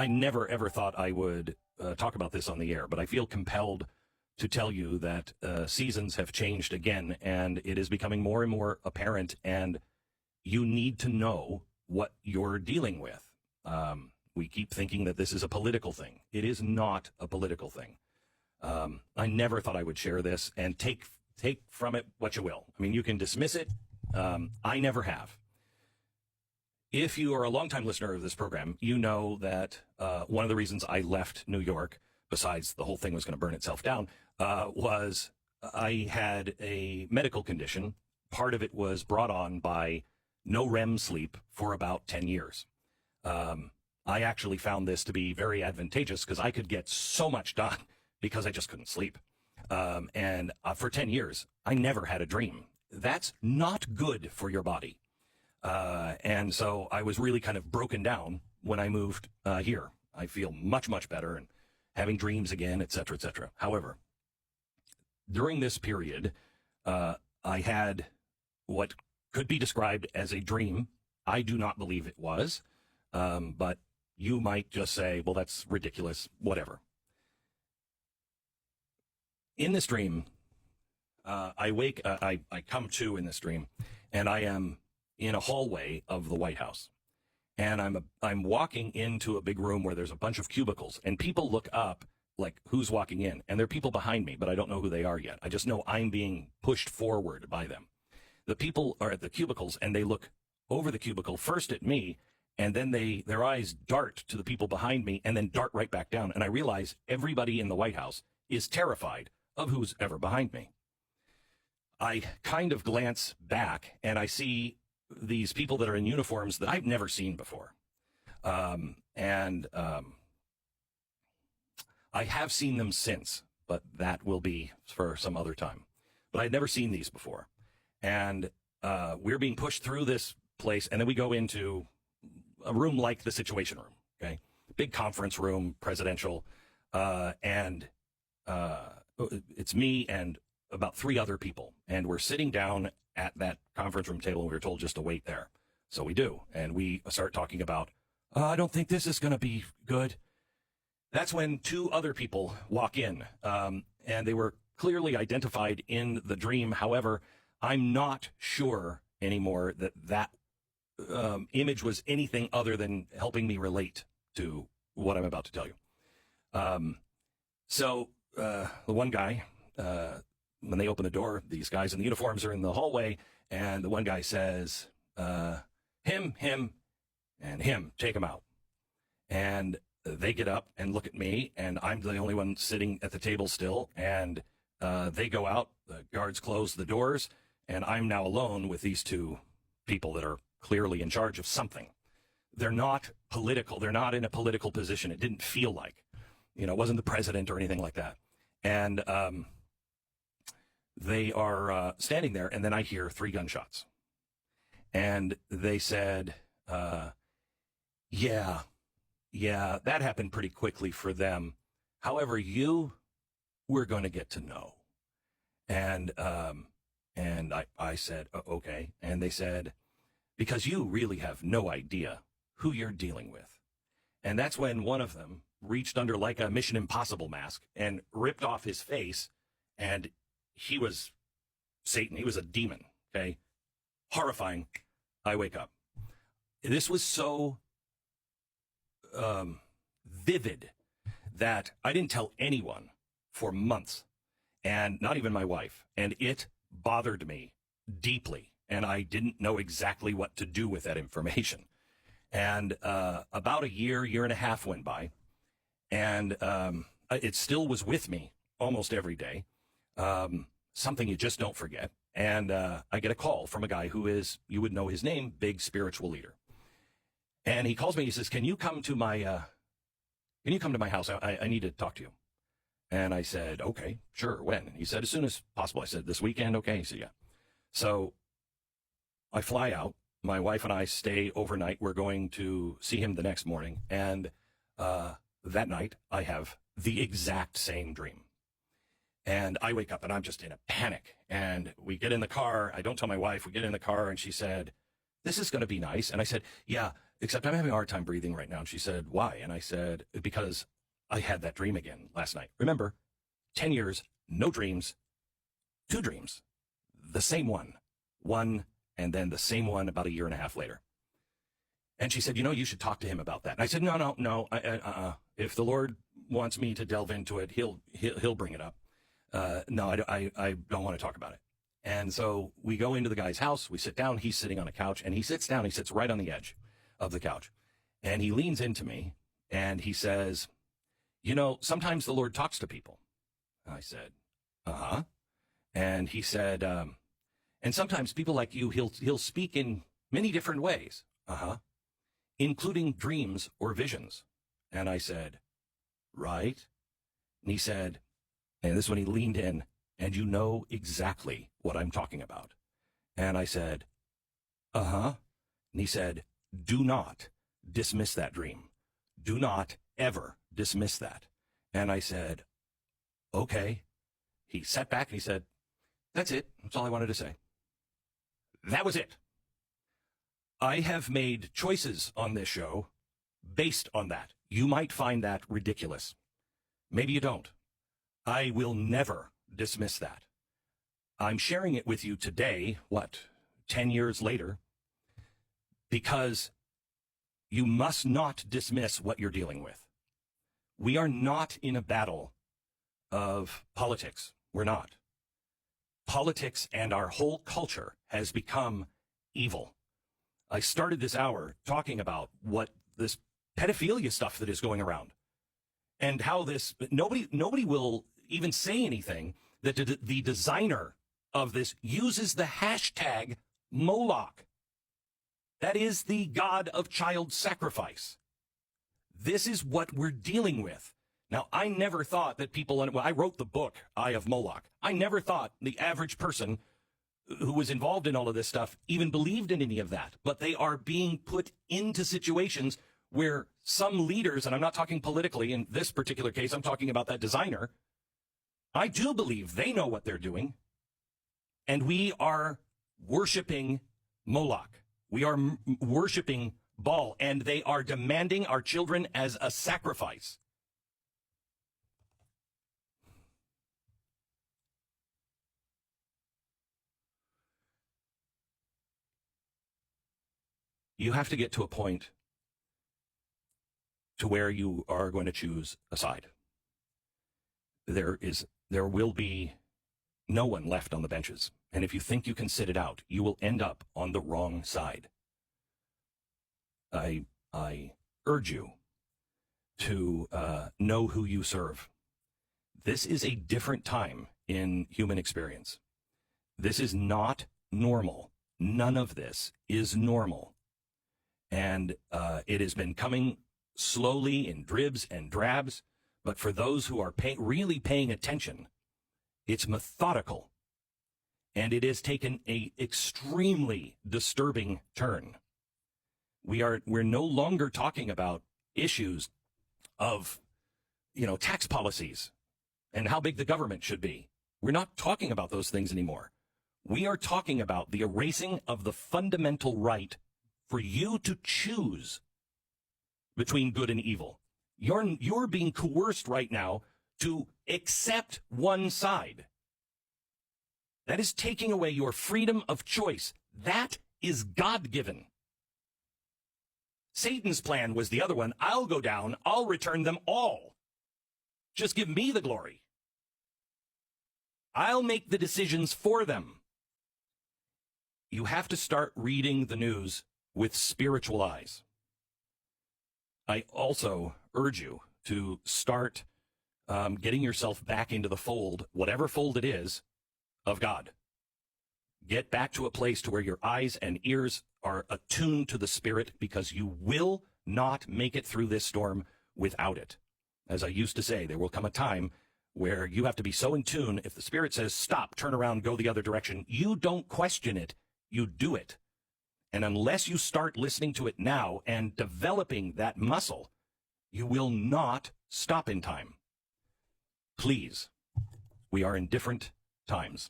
I never, ever thought I would talk about this on the air, but I feel compelled to tell you that seasons have changed again, and it is becoming more and more apparent, and you need to know what you're dealing with. We keep thinking that this is a political thing. It is not a political thing. I never thought I would share this, and take from it what you will. I mean, you can dismiss it. I never have. If you are a longtime listener of this program, you know that one of the reasons I left New York, besides the whole thing was going to burn itself down, was I had a medical condition. Part of it was brought on by no REM sleep for about 10 years. I actually found this to be very advantageous because I could get so much done because I just couldn't sleep. And for 10 years, I never had a dream. That's not good for your body. And so I was really kind of broken down when I moved here. I feel much, much better and having dreams again, et cetera, et cetera. However, during this period, I had what could be described as a dream. I do not believe it was, but you might just say, well, that's ridiculous, whatever. In this dream, I come to in this dream, and I am in a hallway of the White House. And I'm walking into a big room where there's a bunch of cubicles, and people look up like, who's walking in? And there are people behind me, but I don't know who they are yet. I just know I'm being pushed forward by them. The people are at the cubicles, and they look over the cubicle first at me, and then their eyes dart to the people behind me and then dart right back down. And I realize everybody in the White House is terrified of who's ever behind me. I kind of glance back, and I see these people that are in uniforms that I've never seen before. I have seen them since, but that will be for some other time. But I'd never seen these before. And we're being pushed through this place, and then we go into a room like the Situation Room, okay? Big conference room, presidential, and it's me and about 3 other people, and we're sitting down at that conference room table, and we were told just to wait there. So we do, and we start talking about, I don't think this is going to be good. That's when 2 other people walk in, and they were clearly identified in the dream. However, I'm not sure anymore that image was anything other than helping me relate to what I'm about to tell you. So the one guy, when they open the door, these guys in the uniforms are in the hallway, and the one guy says, him, and him, take him out. And they get up and look at me, and I'm the only one sitting at the table still, and they go out, the guards close the doors, and I'm now alone with these 2 people that are clearly in charge of something. They're not political. They're not in a political position. It didn't feel like, it wasn't the president or anything like that. And they are standing there, and then I hear 3 gunshots. And they said, yeah, that happened pretty quickly for them. However, we're going to get to know. And I said, okay. And they said, because you really have no idea who you're dealing with. And that's when one of them reached under like a Mission Impossible mask and ripped off his face, and he was Satan. He was a demon, okay? Horrifying. I wake up. This was so vivid that I didn't tell anyone for months, and not even my wife. And it bothered me deeply, and I didn't know exactly what to do with that information. And about a year and a half went by, and it still was with me almost every day. Something you just don't forget. And I get a call from a guy who is, you would know his name, big spiritual leader. And he calls me, he says, can you come to my house? I need to talk to you. And I said, okay, sure, when? And he said, as soon as possible. I said, this weekend, okay? He said, yeah. So I fly out. My wife and I stay overnight. We're going to see him the next morning. And that night, I have the exact same dream. And I wake up, and I'm just in a panic. And we get in the car. I don't tell my wife. We get in the car, and she said, this is going to be nice. And I said, yeah, except I'm having a hard time breathing right now. And she said, why? And I said, because I had that dream again last night. Remember, 10 years, no dreams, 2 dreams, the same one, and then the same one about a year and a half later. And she said, you should talk to him about that. And I said, no. If the Lord wants me to delve into it, he'll bring it up. No, I don't want to talk about it. And so we go into the guy's house. We sit down. He's sitting on a couch, and he sits down. He sits right on the edge of the couch, and he leans into me, and he says, sometimes the Lord talks to people. I said, uh-huh. And he said, and sometimes people like you, he'll speak in many different ways. Uh-huh. Including dreams or visions. And I said, right. And he said, and this is when he leaned in, and you know exactly what I'm talking about. And I said, uh-huh. And he said, do not dismiss that dream. Do not ever dismiss that. And I said, okay. He sat back and he said, that's it. That's all I wanted to say. That was it. I have made choices on this show based on that. You might find that ridiculous. Maybe you don't. I will never dismiss that. I'm sharing it with you today, 10 years later, because you must not dismiss what you're dealing with. We are not in a battle of politics. We're not. Politics and our whole culture has become evil. I started this hour talking about what this pedophilia stuff that is going around and how nobody will even say anything that the designer of this uses the hashtag Moloch. That is the god of child sacrifice. This is what we're dealing with. Now, I never thought that I wrote the book, Eye of Moloch. I never thought the average person who was involved in all of this stuff even believed in any of that. But they are being put into situations where some leaders, and I'm not talking politically in this particular case, I'm talking about that designer. I do believe they know what they're doing. And we are worshiping Moloch. We are worshiping Baal, and they are demanding our children as a sacrifice. You have to get to a point to where you are going to choose a side. There will be no one left on the benches. And if you think you can sit it out, you will end up on the wrong side. I urge you to know who you serve. This is a different time in human experience. This is not normal. None of this is normal. And it has been coming slowly in dribs and drabs. But for those who are really paying attention, it's methodical. And it has taken an extremely disturbing turn. We're no longer talking about issues of, tax policies and how big the government should be. We're not talking about those things anymore. We are talking about the erasing of the fundamental right for you to choose between good and evil. You're being coerced right now to accept one side. That is taking away your freedom of choice. That is God-given. Satan's plan was the other one. I'll go down. I'll return them all. Just give me the glory. I'll make the decisions for them. You have to start reading the news with spiritual eyes. I also urge you to start getting yourself back into the fold, whatever fold it is, of God. Get back to a place to where your eyes and ears are attuned to the Spirit, because you will not make it through this storm without it. As I used to say, there will come a time where you have to be so in tune. If the Spirit says, stop, turn around, go the other direction, you don't question it, you do it. And unless you start listening to it now and developing that muscle, you will not stop in time. Please, we are in different times.